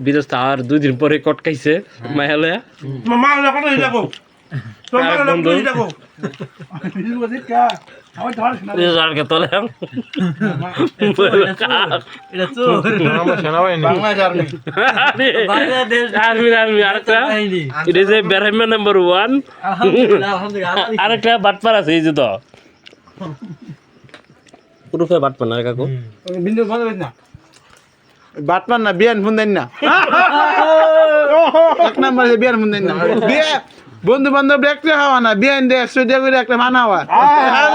বিদেশ আর 2 দিন পরে কটকাইছে মাইহালে নাম্বার 1 আরেকটা বাটপার আছে এই যে তো পুরুফে বাটপার না কাকু বিন্দু বন্ধ না বাটমান না বিয়ান ফুন্দেন না এক নম্বরে বিয়ান ফুন্দেন না বিয়ে বন্ধু বান্ধব দেখতে হওয়া না বিয়ান দিয়ে 100 টাকা করে একটা মানা হওয়া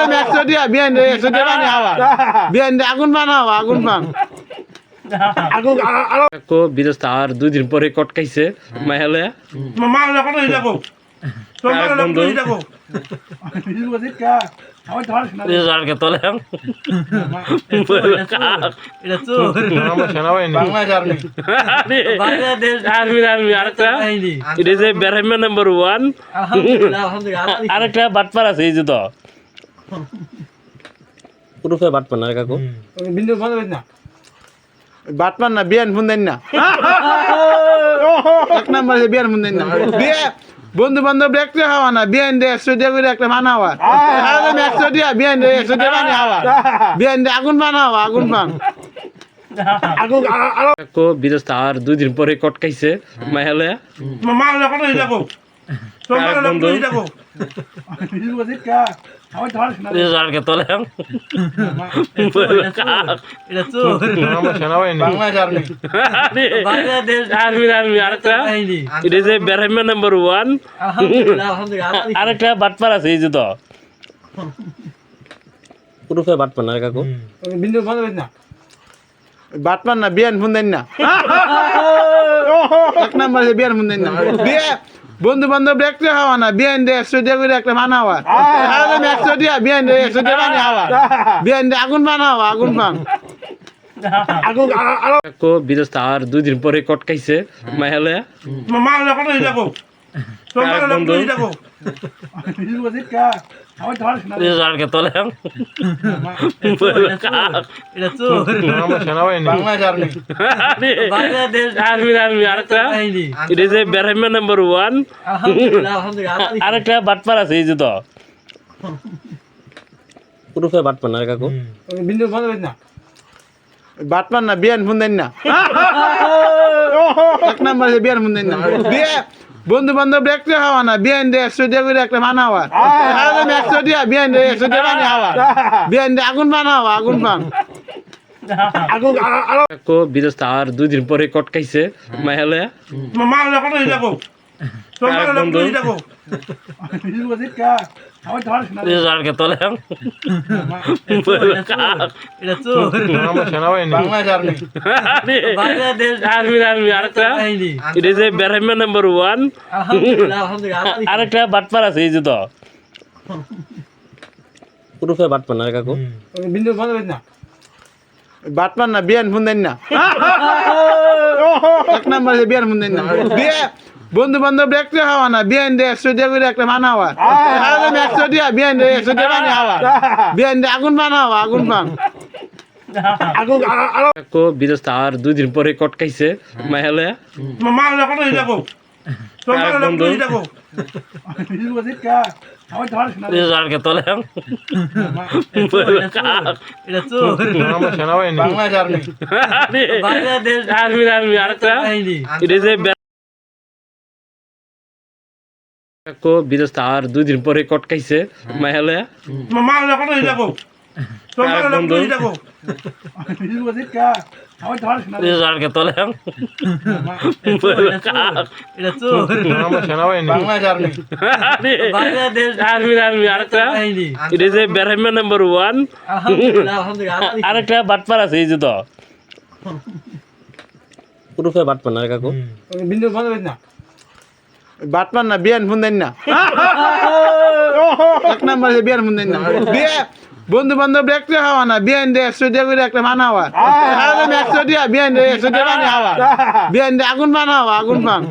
আমি 100 টাকা বিয়ান দিয়ে 100 টাকা মানা হওয়া বিয়ান দিয়ে আগুন বানা হওয়া আগুন পান বিদেশ আর 2 দিন পরে কটকাইছে মাইহালে নাম্বার 1 আরেকটা বাটপার আছে এই যে তো পুরুফে বাটপার না কাকু বিন্দু বন্ধ না বাটমান না বিয়ান ফুন্দেন না এক নম্বরে বিয়ান ফুন্দেন না বিয়ে বন্ধু বান্ধব দেখতে হওয়া না বিয়ান দিয়ে 100 টাকা করে একটা মানা হওয়া আমি 100 টাকা বিয়ান দিয়ে 100 টাকা মানা হওয়া বিয়ান দিয়ে আগুন বানা হওয়া আগুন পান বিদেশ আর 2 দিন পরে কটকাইছে মাইহালে নাম্বার 1 আরেকটা বাটপার আছে এই যে তো পুরুফে বাটপার না কাকু বিন্দু বন্ধ না বাটমান না বিয়ান ফুন্দেন না এক নম্বরে বিয়ান ফুন্দেন না বিয়ে বন্ধু বান্ধব দেখতে হওয়া না বিয়ান দিয়ে 100 টাকা করে একটা মানা হওয়া আমি 100 টাকা বিয়ান দিয়ে 100 টাকা মানা হওয়া বিয়ান দিয়ে আগুন বানা হওয়া আগুন পান বিদেশ আর 2 দিন পরে কটকাইছে মাইহালে নাম্বার 1 আরেকটা বাটপার আছে এই যে তো পুরুফে বাটপার না কাকু বিন্দু বন্ধ না বাটমান না বিয়ান ফুন্দেন না এক নম্বরে বিয়ান ফুন্দেন না বিয়ে বন্ধু বান্ধব দেখতে হওয়া না বিয়ান দিয়ে 100 টাকা করে একটা মানা হওয়া আমি 100 টাকা বিয়ান দিয়ে 100 টাকা মানা হওয়া বিয়ান দিয়ে আগুন বানা হওয়া আগুন পান বিদেশ আর 2 দিন পরে কটকাইছে মাইহালে নাম্বার 1 আরেকটা বাটপার আছে এই যে তো পুরুফে বাটপার না কাকু বিন্দু বন্ধ না বাটমান না বিয়ান ফুন্দেন না এক নম্বরে বিয়ান ফুন্দেন না বিয়ে বন্ধু বান্ধব দেখতে হওয়া না বিয়ান দিয়ে 100 টাকা করে একটা মানা হওয়া আমি 100 টাকা বিয়ান দিয়ে 100 টাকা মানা হওয়া বিয়ান দিয়ে আগুন বানা হওয়া আগুন পান বিদেশ আর 2 দিন পরে কটকাইছে মাইহালে বিদেশ আর 2 দিন পরে কটকাইছে মাইহালে নাম্বার 1 আরেকটা বাটপার আছে এই যে তো পুরুফে বাটপার না কাকু বিন্দু বন্ধ না বাটমান না বিয়ান ফুন্দেন না এক নম্বরে বিয়ান ফুন্দেন না বিয়ে বন্ধু বান্ধব দেখতে হওয়া না বিয়ান দিয়ে 100 টাকা করে একটা মানা হওয়া আমি 100 টাকা বিয়ান দিয়ে 100 টাকা মানা হওয়া বিয়ান দিয়ে আগুন বানা হওয়া আগুন পান